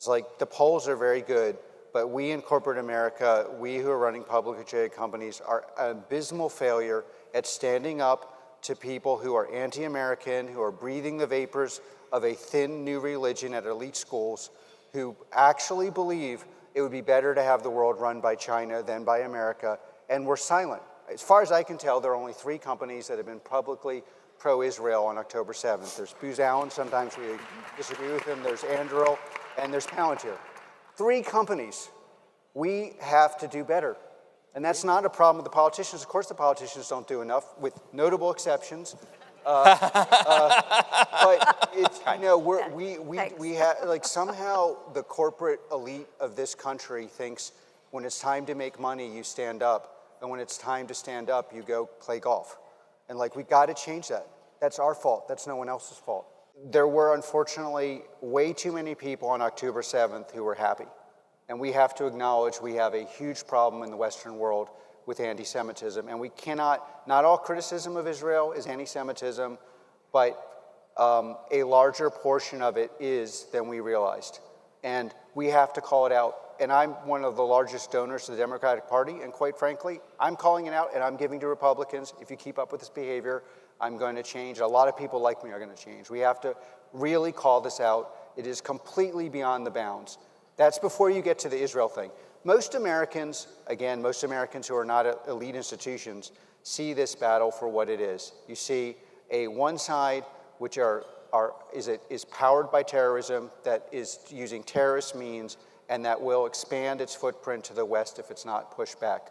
It's like the polls are very good, but we in corporate America, we who are running publicly traded companies, are an abysmal failure at standing up to people who are anti-American, who are breathing the vapors of a thin new religion at elite schools, who actually believe it would be better to have the world run by China than by America, and we're silent. As far as I can tell, there are only 3 companies that have been publicly pro-Israel on October 7th. There's Booz Allen, sometimes we disagree with him, there's Anduril, and there's Palantir. 3 companies. We have to do better. And that's not a problem with the politicians. Of course the politicians don't do enough, with notable exceptions. But it's, you know, we have, like, somehow the corporate elite of this country thinks when it's time to make money, you stand up. And when it's time to stand up, you go play golf. And like, we got to change that. That's our fault. That's no one else's fault. There were, unfortunately, way too many people on October 7th who were happy. And we have to acknowledge we have a huge problem in the Western world with anti-Semitism. And we cannot, not all criticism of Israel is anti-Semitism, but a larger portion of it is than we realized. And we have to call it out. And I'm one of the largest donors to the Democratic Party, and quite frankly, I'm calling it out and I'm giving to Republicans. If you keep up with this behavior, I'm going to change. A lot of people like me are going to change. We have to really call this out. It is completely beyond the bounds. That's before you get to the Israel thing. Most Americans, again, most Americans who are not elite institutions, see this battle for what it is. You see a one side which is powered by terrorism, that is using terrorist means, and that will expand its footprint to the West if it's not pushed back.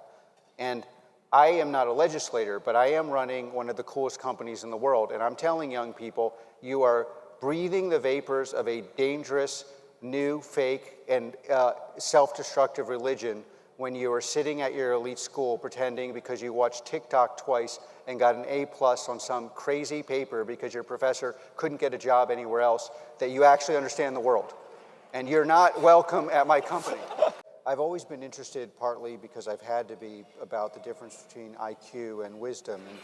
And I am not a legislator, but I am running one of the coolest companies in the world, and I'm telling young people, you are breathing the vapors of a dangerous, new, fake, and self-destructive religion when you are sitting at your elite school pretending because you watched TikTok twice and got an A+ on some crazy paper because your professor couldn't get a job anywhere else, that you actually understand the world. And you're not welcome at my company. I've always been interested, partly because I've had to be, about the difference between IQ and wisdom. And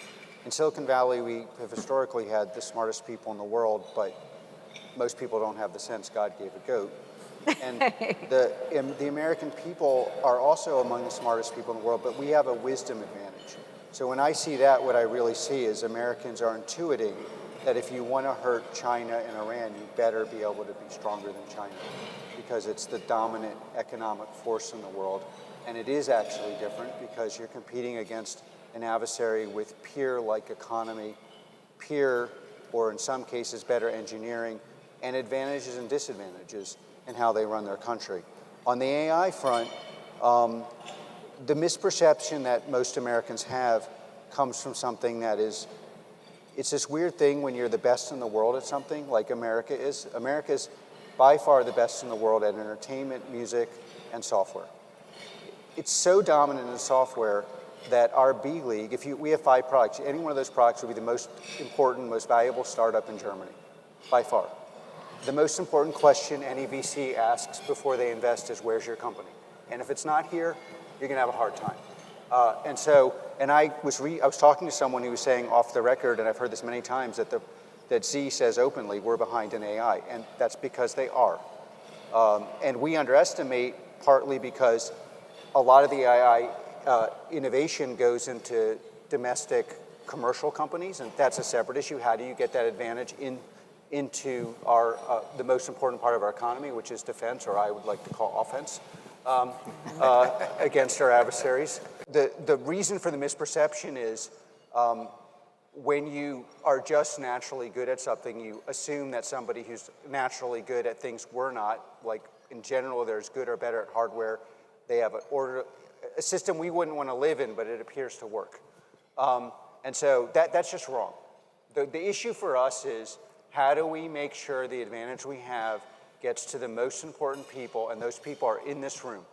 in Silicon Valley, we have historically had the smartest people in the world, but most people don't have the sense God gave a goat. And the American people are also among the smartest people in the world, but we have a wisdom advantage. So when I see that, what I really see is Americans are intuiting that if you want to hurt China and Iran, you better be able to be stronger than China, because it's the dominant economic force in the world. And it is actually different because you're competing against an adversary with peer-like economy, peer, or in some cases better engineering, and advantages and disadvantages in how they run their country. On the AI front, the misperception that most Americans have comes from something that is, it's this weird thing when you're the best in the world at something, like America is. America is by far the best in the world at entertainment, music, and software. It's so dominant in software that our B League, we have 5 products, any one of those products would be the most important, most valuable startup in Germany, by far. The most important question any VC asks before they invest is, where's your company? And if it's not here, you're going to have a hard time. And I was talking to someone who was saying off the record, and I've heard this many times, that Z says openly we're behind in AI, and that's because they are. And we underestimate, partly because a lot of the AI innovation goes into domestic commercial companies, and that's a separate issue. How do you get that advantage into the most important part of our economy, which is defense, or I would like to call offense, against our adversaries? The reason for the misperception is when you are just naturally good at something, you assume that somebody who's naturally good at things we're not, like in general, there's good or better at hardware. They have a system we wouldn't want to live in, but it appears to work. And so that's just wrong. The issue for us is, how do we make sure the advantage we have gets to the most important people, and those people are in this room?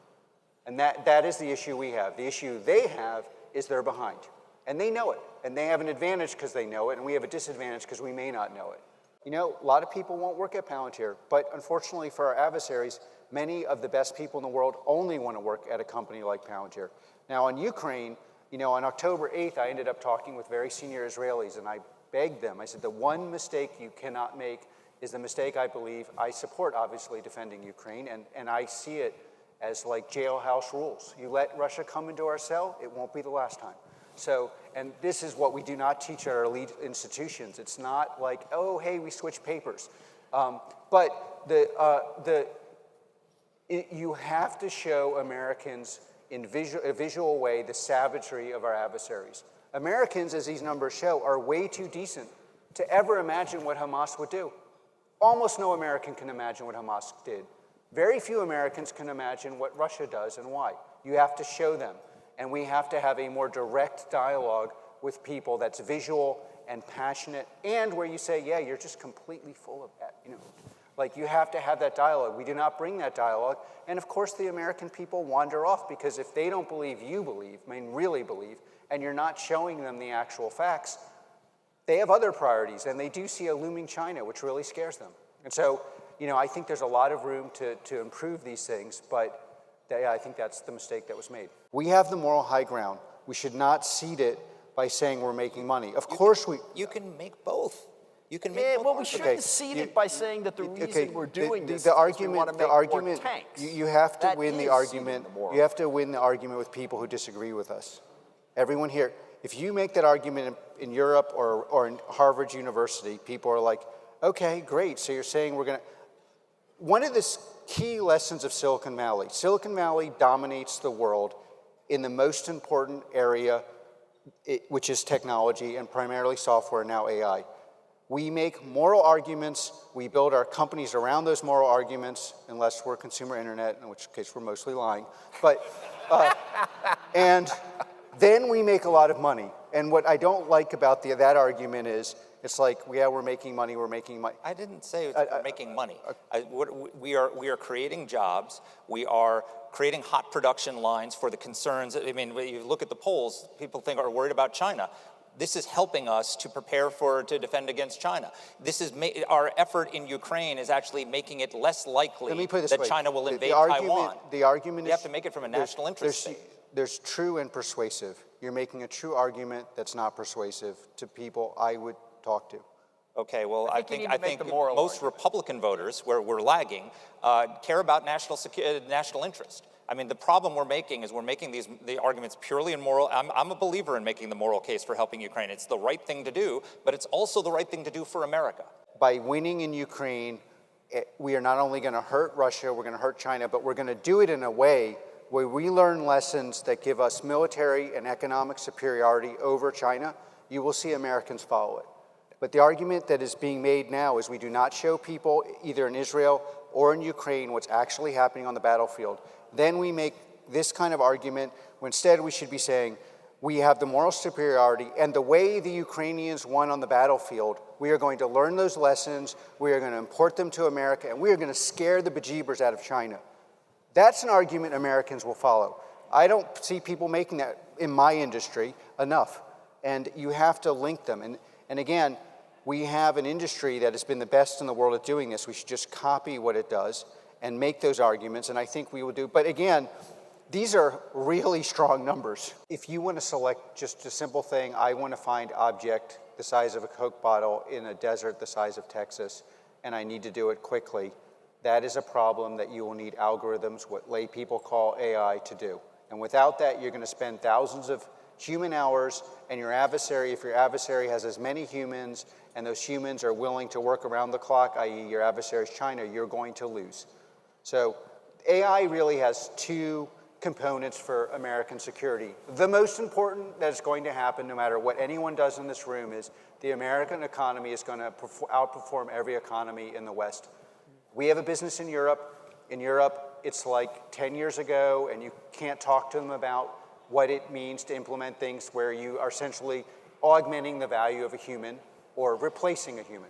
And that is the issue we have. The issue they have is they're behind. And they know it. And they have an advantage because they know it, and we have a disadvantage because we may not know it. You know, a lot of people won't work at Palantir, but unfortunately for our adversaries, many of the best people in the world only want to work at a company like Palantir. Now on Ukraine, you know, on October 8th, I ended up talking with very senior Israelis, and I begged them. I said, the one mistake you cannot make is the mistake I believe. I support, obviously, defending Ukraine, and I see it as like jailhouse rules. You let Russia come into our cell, it won't be the last time. So, and this is what we do not teach at our elite institutions. It's not like, oh, hey, we switch papers. But you have to show Americans in a visual way the savagery of our adversaries. Americans, as these numbers show, are way too decent to ever imagine what Hamas would do. Almost no American can imagine what Hamas did. Very few Americans can imagine what Russia does and why. You have to show them. And we have to have a more direct dialogue with people that's visual and passionate, and where you say, yeah, you're just completely full of that, you know. Like, you have to have that dialogue. We do not bring that dialogue. And of course, the American people wander off, because if they don't believe you believe, I mean, really believe, and you're not showing them the actual facts, they have other priorities, and they do see a looming China, which really scares them. And so, you know, I think there's a lot of room to improve these things, but I think that's the mistake that was made. We have the moral high ground. We should not cede it by saying we're making money. Of course You can make both. You can make both. Well, we shouldn't cede it by saying that the reason we're doing this is the because we want to make argument, more tanks. You have to That win the is argument. ceding the moral. You have to win the argument with people who disagree with us. Everyone here, if you make that argument in Europe or in Harvard University, people are like, okay, great. So you're saying we're going to. One of the key lessons of Silicon Valley dominates the world in the most important area, which is technology and primarily software, now AI. We make moral arguments. We build our companies around those moral arguments, unless we're consumer internet, in which case we're mostly lying. But, and then we make a lot of money. And what I don't like about that argument is, it's like, yeah, we're making money. I didn't say we're making money. We are creating jobs. We are creating hot production lines for the concerns. I mean, when you look at the polls, people are worried about China. This is helping us to prepare to defend against China. This is our effort in Ukraine is actually making it less likely that China will invade Taiwan. The argument is, you have to make it from a national interest. There's true and persuasive. You're making a true argument that's not persuasive to people I would talk to. Okay, well, I think most argument. Republican voters, where we're lagging, care about national interest. I mean, the problem we're making is we're making the arguments purely in moral. I'm a believer in making the moral case for helping Ukraine. It's the right thing to do, but it's also the right thing to do for America. By winning in Ukraine, we are not only going to hurt Russia, we're going to hurt China, but we're going to do it in a way where we learn lessons that give us military and economic superiority over China. You will see Americans follow it. But the argument that is being made now is we do not show people, either in Israel or in Ukraine, what's actually happening on the battlefield. Then we make this kind of argument, when instead we should be saying, we have the moral superiority, and the way the Ukrainians won on the battlefield, we are going to learn those lessons, we are going to import them to America, and we are going to scare the bejeebers out of China. That's an argument Americans will follow. I don't see people making that in my industry enough. And you have to link them. And again, we have an industry that has been the best in the world at doing this. We should just copy what it does and make those arguments, and I think we will do. But again, these are really strong numbers. If you want to select just a simple thing, I want to find object the size of a Coke bottle in a desert the size of Texas, and I need to do it quickly, that is a problem that you will need algorithms, what lay people call AI, to do. And without that, you're going to spend thousands of human hours, and your adversary, if your adversary has as many humans, and those humans are willing to work around the clock, i.e. your adversary's China, you're going to lose. So AI really has two components for American security. The most important that's going to happen, no matter what anyone does in this room, is the American economy is going to outperform every economy in the West. We have a business in Europe. In Europe, it's like 10 years ago, and you can't talk to them about what it means to implement things where you are essentially augmenting the value of a human or replacing a human.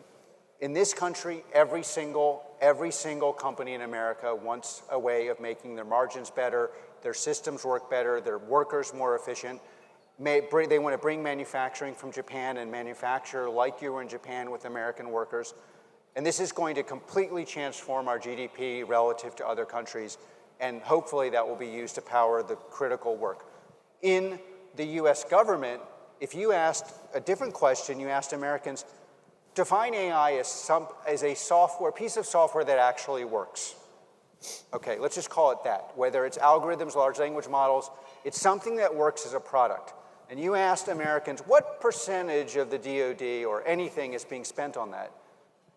In this country, every single company in America wants a way of making their margins better, their systems work better, their workers more efficient. They want to bring manufacturing from Japan and manufacture like you were in Japan with American workers. And this is going to completely transform our GDP relative to other countries, and hopefully that will be used to power the critical work. In the US government, if you asked a different question, you asked Americans, define AI as a piece of software that actually works. Okay, let's just call it that. Whether it's algorithms, large language models, it's something that works as a product. And you asked Americans, what percentage of the DoD or anything is being spent on that?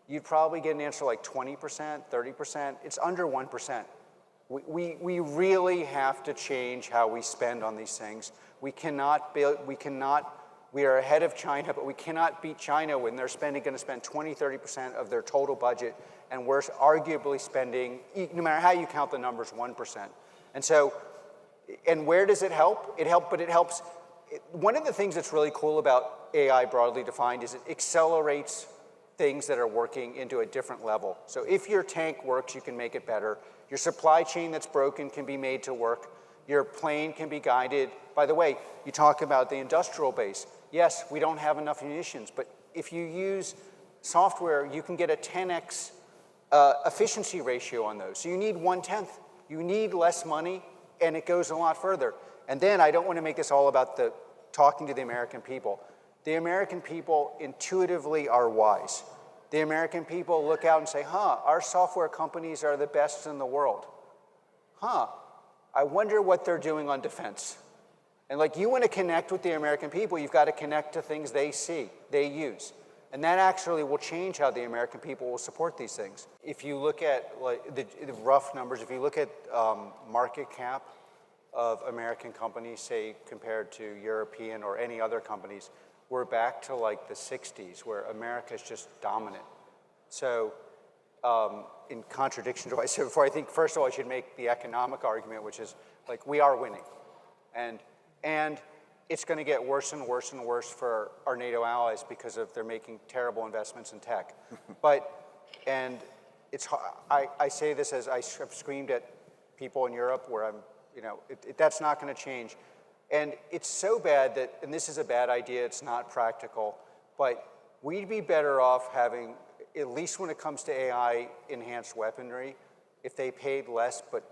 You'd probably get an answer like 20%, 30%. It's under 1%. We really have to change how we spend on these things. We are ahead of China, but we cannot beat China when they're going to spend 20, 30% of their total budget, and we're arguably spending, no matter how you count the numbers, 1%. And so, and where does it help? It helps. One of the things that's really cool about AI broadly defined is it accelerates things that are working into a different level. So if your tank works, you can make it better. Your supply chain that's broken can be made to work. Your plane can be guided. By the way, you talk about the industrial base. Yes, we don't have enough munitions, but if you use software, you can get a 10x efficiency ratio on those. So you need 1/10. You need less money, and it goes a lot further. And then I don't want to make this all about talking to the American people. The American people intuitively are wise. The American people look out and say, our software companies are the best in the world. I wonder what they're doing on defense. And like, you want to connect with the American people, you've got to connect to things they see, they use. And that actually will change how the American people will support these things. If you look at like the rough numbers, if you look at market cap of American companies, say, compared to European or any other companies, we're back to like the 60s, where America is just dominant. So in contradiction to what I said before, I think, first of all, I should make the economic argument, which is, like, we are winning. And it's going to get worse and worse and worse for our NATO allies because they're making terrible investments in tech. And I say this as I've screamed at people in Europe where that's not going to change. And it's so bad that, and this is a bad idea, it's not practical, but we'd be better off having, at least when it comes to AI enhanced weaponry, if they paid less but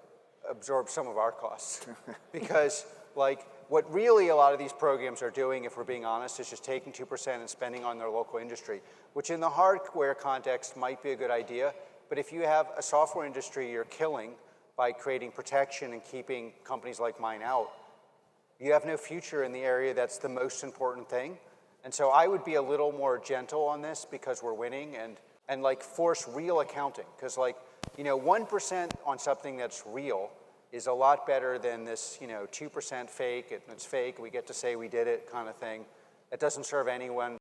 absorbed some of our costs. Because like, what really a lot of these programs are doing, if we're being honest, is just taking 2% and spending on their local industry, which in the hardware context might be a good idea, but if you have a software industry you're killing by creating protection and keeping companies like mine out, you have no future in the area that's the most important thing. And so I would be a little more gentle on this because we're winning, and like force real accounting. Because 1% on something that's real is a lot better than this 2% fake, it's fake, we get to say we did it kind of thing. That doesn't serve anyone.